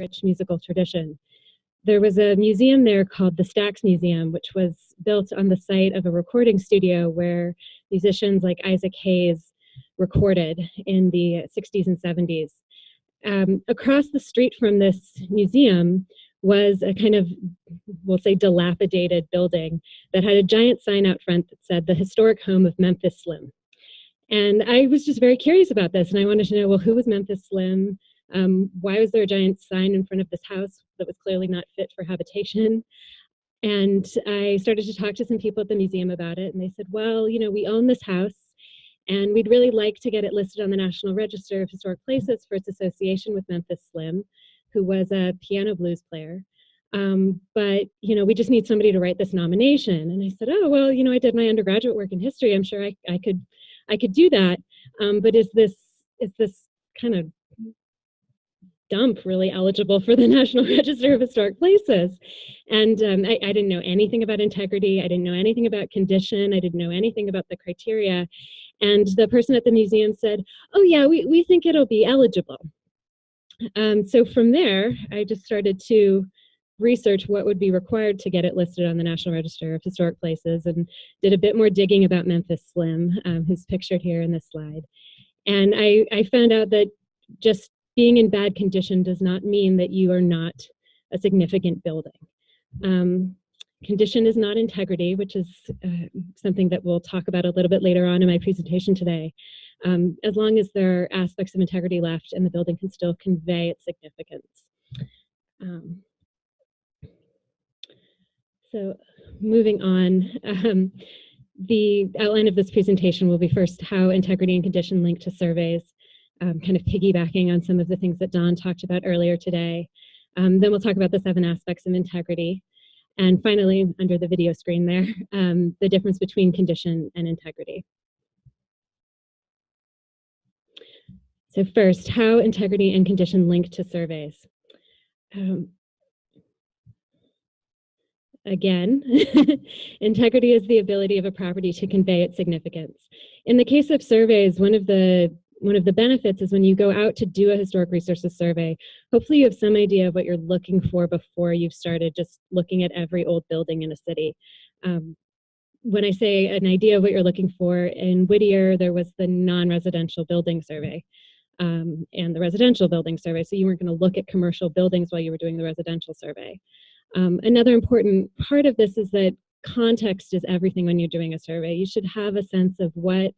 rich musical tradition. There was a museum there called the Stax Museum, which was built on the site of a recording studio where musicians like Isaac Hayes recorded in the 60s and 70s. Across the street from this museum was a kind of, we'll say, dilapidated building that had a giant sign out front that said, "The Historic Home of Memphis Slim." And I was just very curious about this, and I wanted to know, well, who was Memphis Slim? Why was there a giant sign in front of this house that was clearly not fit for habitation? And I started to talk to some people at the museum about it, and they said, well, you know, we own this house, and we'd really like to get it listed on the National Register of Historic Places for its association with Memphis Slim, who was a piano blues player. But, you know, we just need somebody to write this nomination. And I said, oh, well, you know, I did my undergraduate work in history. I'm sure I could do that. But is this kind of dump really eligible for the National Register of Historic Places? And I didn't know anything about integrity. I didn't know anything about condition. I didn't know anything about the criteria. And the person at the museum said, oh yeah, we think it'll be eligible. So from there, I just started to research what would be required to get it listed on the National Register of Historic Places, and did a bit more digging about Memphis Slim, who's pictured here in this slide. And I found out that just being in bad condition does not mean that you are not a significant building. Condition is not integrity, which is something that we'll talk about a little bit later on in my presentation today. As long as there are aspects of integrity left and the building can still convey its significance. So moving on, the outline of this presentation will be first how integrity and condition link to surveys, kind of piggybacking on some of the things that Don talked about earlier today. Then we'll talk about the 7 aspects of integrity. And finally, under the video screen there, the difference between condition and integrity. So first, how integrity and condition link to surveys. Again, integrity is the ability of a property to convey its significance. In the case of surveys, one of the benefits is when you go out to do a historic resources survey, hopefully you have some idea of what you're looking for before you've started just looking at every old building in a city. When I say an idea of what you're looking for, in Whittier, there was the non-residential building survey and the residential building survey. So you weren't going to look at commercial buildings while you were doing the residential survey. Another important part of this is that context is everything when you're doing a survey. You should have a sense of what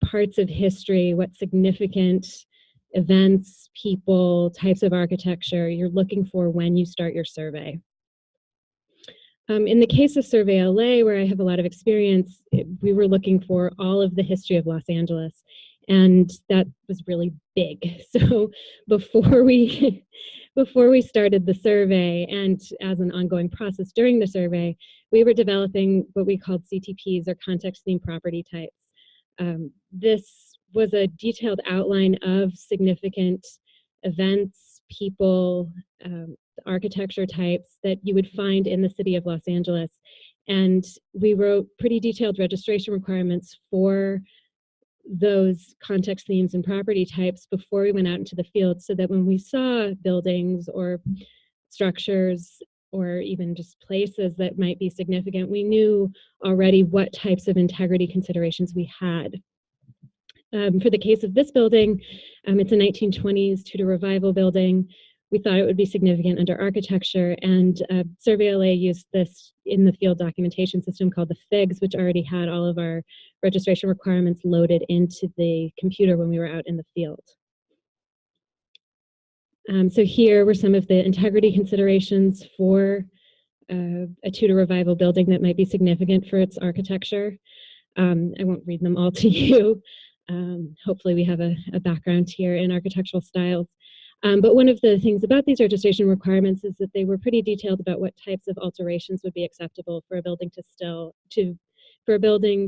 parts of history, what significant events, people, types of architecture you're looking for when you start your survey. In the case of Survey LA, where I have a lot of experience, we were looking for all of the history of Los Angeles, and that was really big. So before we started the survey, and as an ongoing process during the survey, we were developing what we called CTPs, or context-themed property types. This was a detailed outline of significant events, people, architecture types that you would find in the city of Los Angeles. And we wrote pretty detailed registration requirements for those context themes and property types before we went out into the field, so that when we saw buildings or structures or even just places that might be significant, we knew already what types of integrity considerations we had. For the case of this building, it's a 1920s Tudor Revival building. We thought it would be significant under architecture, and Survey LA used this in the field documentation system called the FIGS, which already had all of our registration requirements loaded into the computer when we were out in the field. So here were some of the integrity considerations for a Tudor Revival building that might be significant for its architecture. I won't read them all to you. Hopefully we have a background here in architectural styles. But one of the things about these registration requirements is that they were pretty detailed about what types of alterations would be acceptable for a building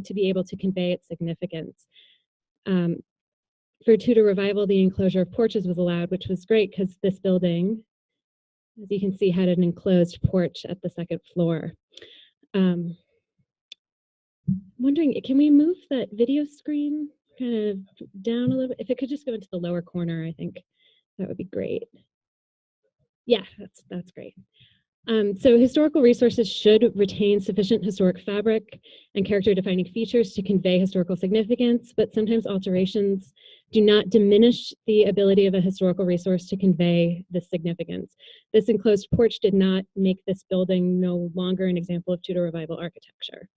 to be able to convey its significance. For Tudor Revival, the enclosure of porches was allowed, which was great because this building, as you can see, had an enclosed porch at the 2nd floor. Wondering, can we move that video screen kind of down a little bit? If it could just go into the lower corner, I think that would be great. Yeah, that's great. So historical resources should retain sufficient historic fabric and character-defining features to convey historical significance, but sometimes alterations do not diminish the ability of a historical resource to convey this significance. This enclosed porch did not make this building no longer an example of Tudor Revival architecture.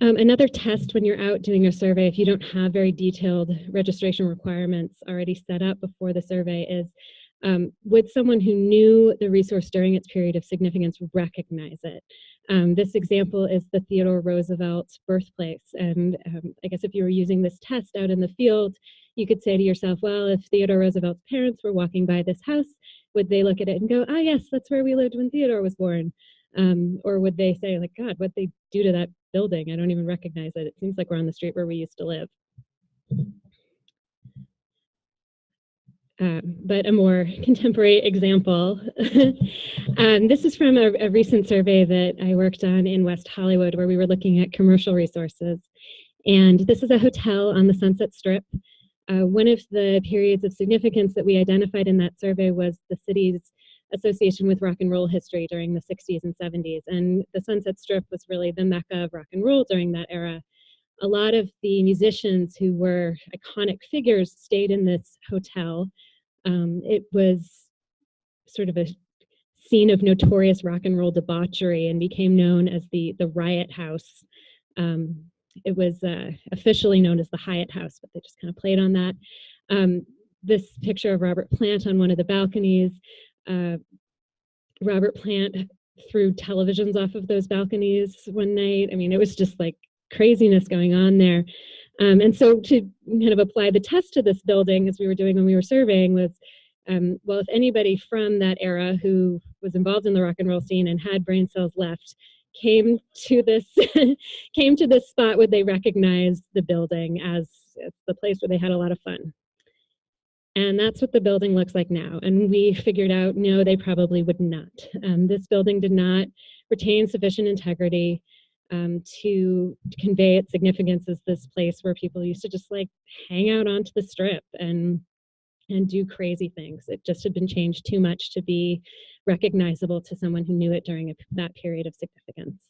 Another test when you're out doing a survey, if you don't have very detailed registration requirements already set up before the survey, is would someone who knew the resource during its period of significance recognize it? This example is the Theodore Roosevelt's birthplace. And I guess if you were using this test out in the field, you could say to yourself, well, if Theodore Roosevelt's parents were walking by this house, would they look at it and go, ah, yes, that's where we lived when Theodore was born? Or would they say, like, God, what'd they do to that building? I don't even recognize it. It seems like we're on the street where we used to live. But a more contemporary example. This is from a recent survey that I worked on in West Hollywood, where we were looking at commercial resources. And this is a hotel on the Sunset Strip. One of the periods of significance that we identified in that survey was the city's association with rock and roll history during the 60s and 70s. And the Sunset Strip was really the mecca of rock and roll during that era. A lot of the musicians who were iconic figures stayed in this hotel. It was sort of a scene of notorious rock and roll debauchery and became known as the Riot House. It was officially known as the Hyatt House, but they just kind of played on that. This picture of Robert Plant on one of the balconies. Robert Plant threw televisions off of those balconies one night. I mean, it was just like craziness going on there. And so to kind of apply the test to this building, as we were doing when we were surveying, was, well, if anybody from that era who was involved in the rock and roll scene and had brain cells left came to this came to this spot, would they recognize the building as the place where they had a lot of fun? And that's what the building looks like now. And we figured out, no, they probably would not. This building did not retain sufficient integrity to convey its significance as this place where people used to just like hang out onto the strip and do crazy things. It just had been changed too much to be recognizable to someone who knew it during that period of significance.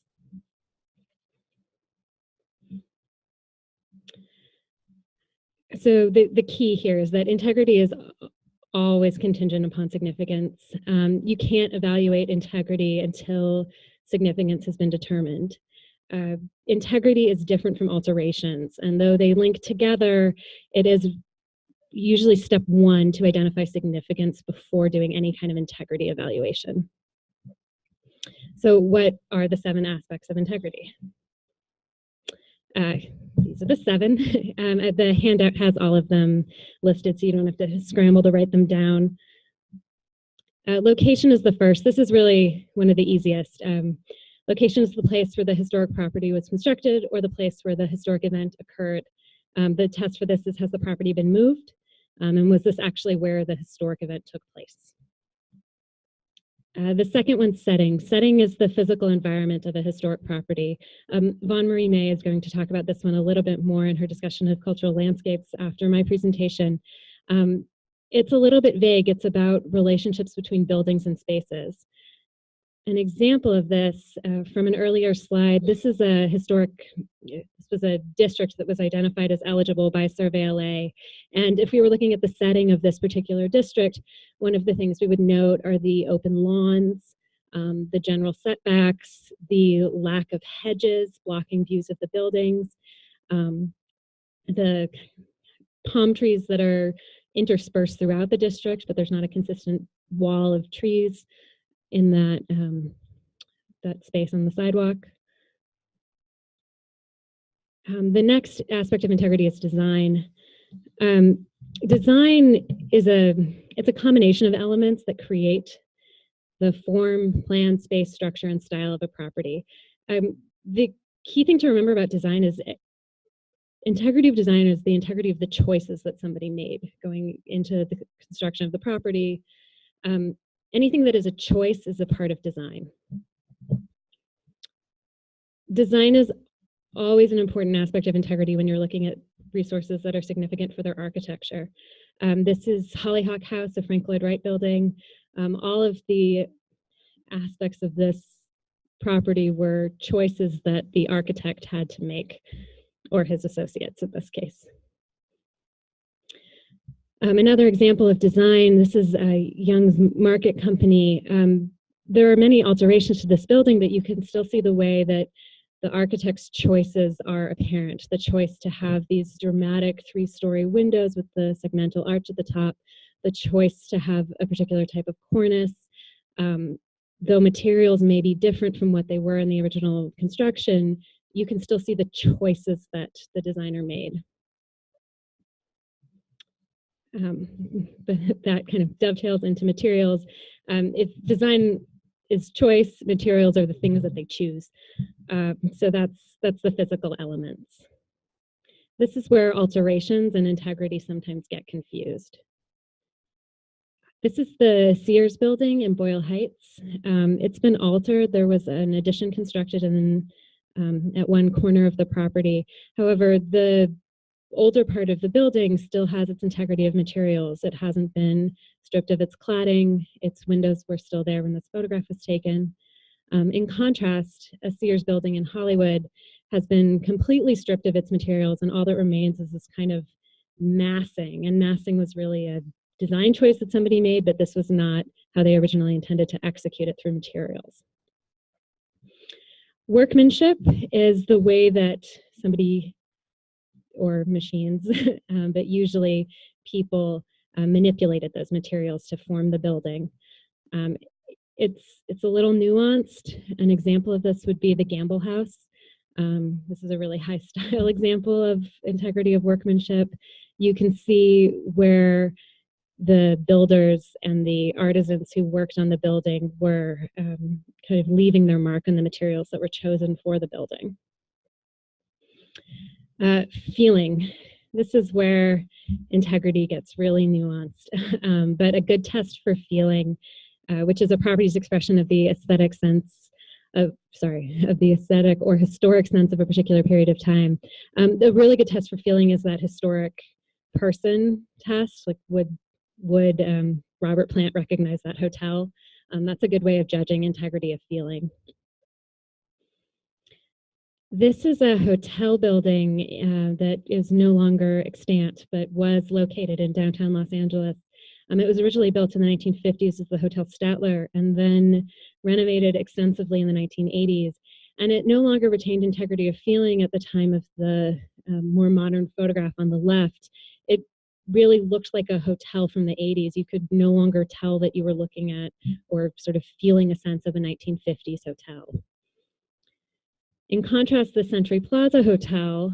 So the key here is that integrity is always contingent upon significance. You can't evaluate integrity until significance has been determined. Integrity is different from alterations, and though they link together, it is usually step one to identify significance before doing any kind of integrity evaluation. So what are the 7 aspects of integrity? These are the 7. The handout has all of them listed, so you don't have to scramble to write them down. Location is the first. This is really one of the easiest. Location is the place where the historic property was constructed or the place where the historic event occurred. The test for this is, has the property been moved? And was this actually where the historic event took place? The second one's setting. Setting is the physical environment of a historic property. Vaughn Marie May is going to talk about this one a little bit more in her discussion of cultural landscapes after my presentation. It's a little bit vague. It's about relationships between buildings and spaces. An example of this from an earlier slide, this was a district that was identified as eligible by Survey LA. And if we were looking at the setting of this particular district, one of the things we would note are the open lawns, the general setbacks, the lack of hedges blocking views of the buildings, the palm trees that are interspersed throughout the district, but there's not a consistent wall of trees in that space on the sidewalk. The next aspect of integrity is design. Design is it's a combination of elements that create the form, plan, space, structure, and style of a property. The key thing to remember about design is integrity of design is the integrity of the choices that somebody made going into the construction of the property. Anything that is a choice is a part of design. Design is always an important aspect of integrity when you're looking at resources that are significant for their architecture. This is Hollyhock House, a Frank Lloyd Wright building. All of the aspects of this property were choices that the architect had to make, or his associates in this case. Another example of design, this is Young's Market Company. There are many alterations to this building, but you can still see the way that the architect's choices are apparent. The choice to have these dramatic 3-story windows with the segmental arch at the top, the choice to have a particular type of cornice. Though materials may be different from what they were in the original construction, you can still see the choices that the designer made. That kind of dovetails into materials. If design is choice, materials are the things that they choose. So that's the physical elements. This is where alterations and integrity sometimes get confused. This is the Sears building in Boyle Heights. It's been altered. There was an addition constructed at one corner of the property. However, the older part of the building still has its integrity of materials. It hasn't been stripped of its cladding. Its windows were still there when this photograph was taken. In contrast, a Sears building in Hollywood has been completely stripped of its materials, and all that remains is this kind of massing. And massing was really a design choice that somebody made, but this was not how they originally intended to execute it through materials. Workmanship is the way that somebody, or machines, but usually people manipulated those materials to form the building. It's a little nuanced. An example of this would be the Gamble House. This is a really high style example of integrity of workmanship. You can see where the builders and the artisans who worked on the building were kind of leaving their mark on the materials that were chosen for the building. Feeling. This is where integrity gets really nuanced, but a good test for feeling, which is a property's expression of the aesthetic sense of the aesthetic or historic sense of a particular period of time. A really good test for feeling is that historic person test, like would Robert Plant recognize that hotel? That's a good way of judging integrity of feeling. This is a hotel building that is no longer extant, but was located in downtown Los Angeles. It was originally built in the 1950s as the Hotel Statler and then renovated extensively in the 1980s. And it no longer retained integrity of feeling at the time of the more modern photograph on the left. It really looked like a hotel from the 80s. You could no longer tell that you were looking at or sort of feeling a sense of a 1950s hotel. In contrast, the Century Plaza Hotel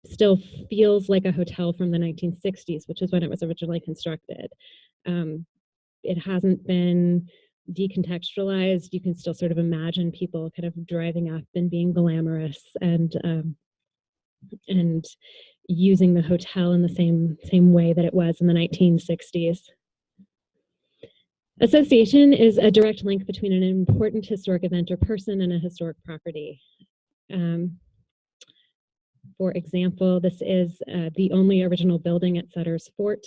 still feels like a hotel from the 1960s, which is when it was originally constructed. It hasn't been decontextualized. You can still sort of imagine people kind of driving up and being glamorous and using the hotel in the same way that it was in the 1960s. Association is a direct link between an important historic event or person and a historic property. For example, this is the only original building at Sutter's Fort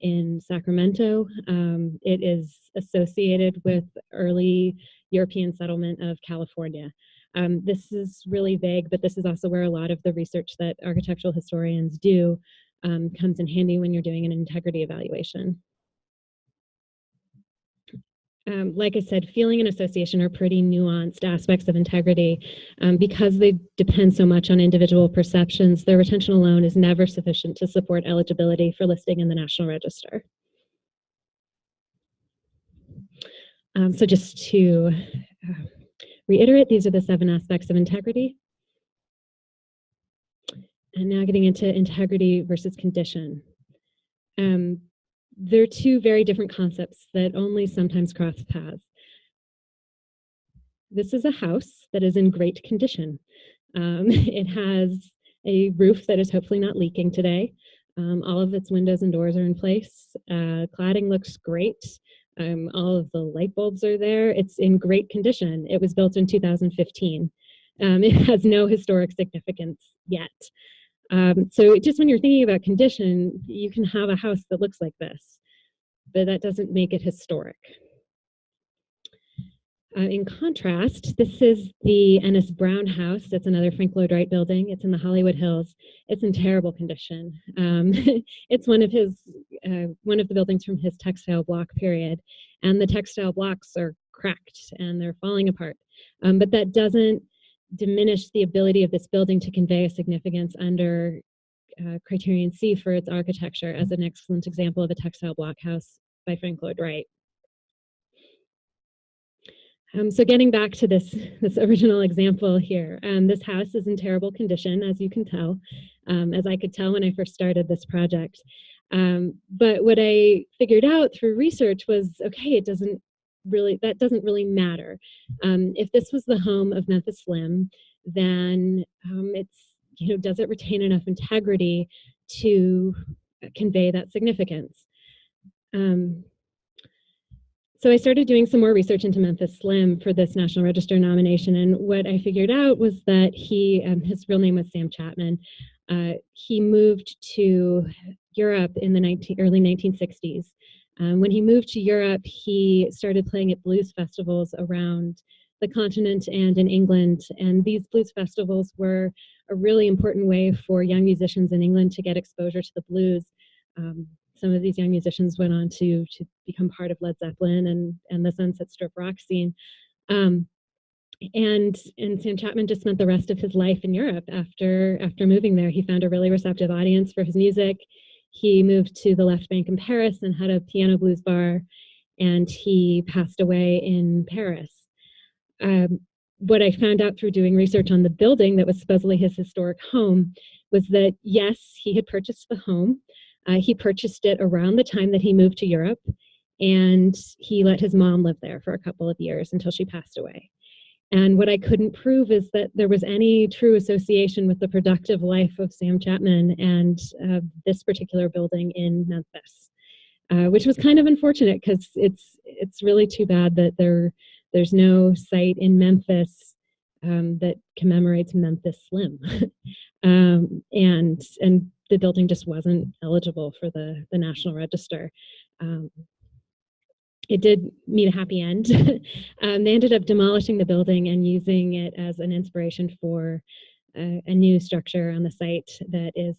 in Sacramento. It is associated with early European settlement of California. This is really vague, but this is also where a lot of the research that architectural historians do comes in handy when you're doing an integrity evaluation. Like I said, feeling and association are pretty nuanced aspects of integrity. Because they depend so much on individual perceptions, their retention alone is never sufficient to support eligibility for listing in the National Register. So just to reiterate, these are the 7 aspects of integrity. And now getting into integrity versus condition. They're 2 very different concepts that only sometimes cross paths. This is a house that is in great condition. It has a roof that is hopefully not leaking today. All of its windows and doors are in place. Cladding looks great. All of the light bulbs are there. It's in great condition. It was built in 2015. It has no historic significance yet. So just when you're thinking about condition, you can have a house that looks like this, but that doesn't make it historic. In contrast, this is the Ennis Brown House. It's another Frank Lloyd Wright building. It's in the Hollywood Hills. It's in terrible condition. It's one of the buildings from his textile block period, and the textile blocks are cracked and they're falling apart. But that doesn't diminish the ability of this building to convey a significance under criterion C for its architecture as an excellent example of a textile block house by Frank Lloyd Wright. So getting back to this original example here, this house is in terrible condition, as you can tell, as I could tell when I first started this project. But what I figured out through research was, okay, that doesn't really matter. If this was the home of Memphis Slim, then does it retain enough integrity to convey that significance? So I started doing some more research into Memphis Slim for this National Register nomination, and what I figured out was that his real name was Sam Chapman. He moved to Europe in the early 1960s. When he moved to Europe, he started playing at blues festivals around the continent and in England, and these blues festivals were a really important way for young musicians in England to get exposure to the blues. Some of these young musicians went on to become part of Led Zeppelin and the Sunset Strip rock scene. And Sam Chapman just spent the rest of his life in Europe after moving there. He found a really receptive audience for his music. He moved to the Left Bank in Paris and had a piano blues bar, and he passed away in Paris. What I found out through doing research on the building that was supposedly his historic home was that, yes, he had purchased the home. He purchased it around the time that he moved to Europe, and he let his mom live there for a couple of years until she passed away. And what I couldn't prove is that there was any true association with the productive life of Sam Chapman and this particular building in Memphis, which was kind of unfortunate because it's really too bad that there's no site in Memphis that commemorates Memphis Slim. And the building just wasn't eligible for the National Register. It did meet a happy end. They ended up demolishing the building and using it as an inspiration for a new structure on the site that is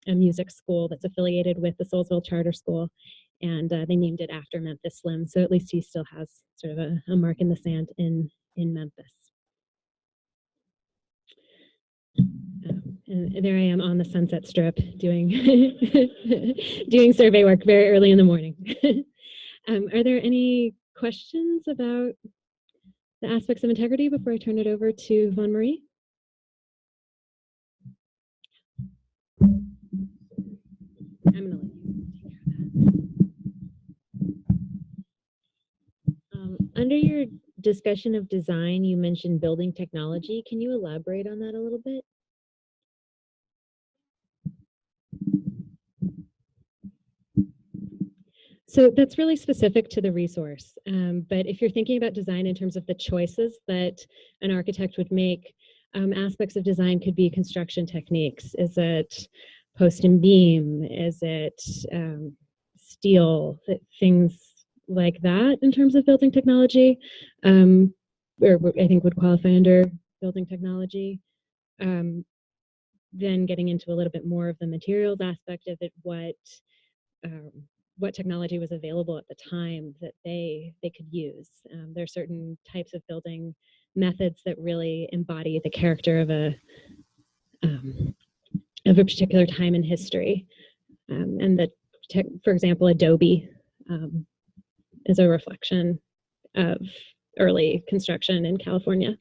a music school that's affiliated with the Soulsville Charter School, and they named it after Memphis Slim. So at least he still has sort of a mark in the sand in Memphis. And there I am on the Sunset Strip doing doing survey work very early in the morning. Are there any questions about the aspects of integrity before I turn it over to Vaughn Marie? I'm going to let you take care of that. Under your discussion of design, you mentioned building technology. Can you elaborate on that a little bit? So that's really specific to the resource. But if you're thinking about design in terms of the choices that an architect would make, aspects of design could be construction techniques. Is it post and beam? Is it steel? Things like that in terms of building technology, or I think would qualify under building technology. Then getting into a little bit more of the materials aspect of it, what technology was available at the time that they could use. There are certain types of building methods that really embody the character of a particular time in history. And for example, Adobe is a reflection of early construction in California.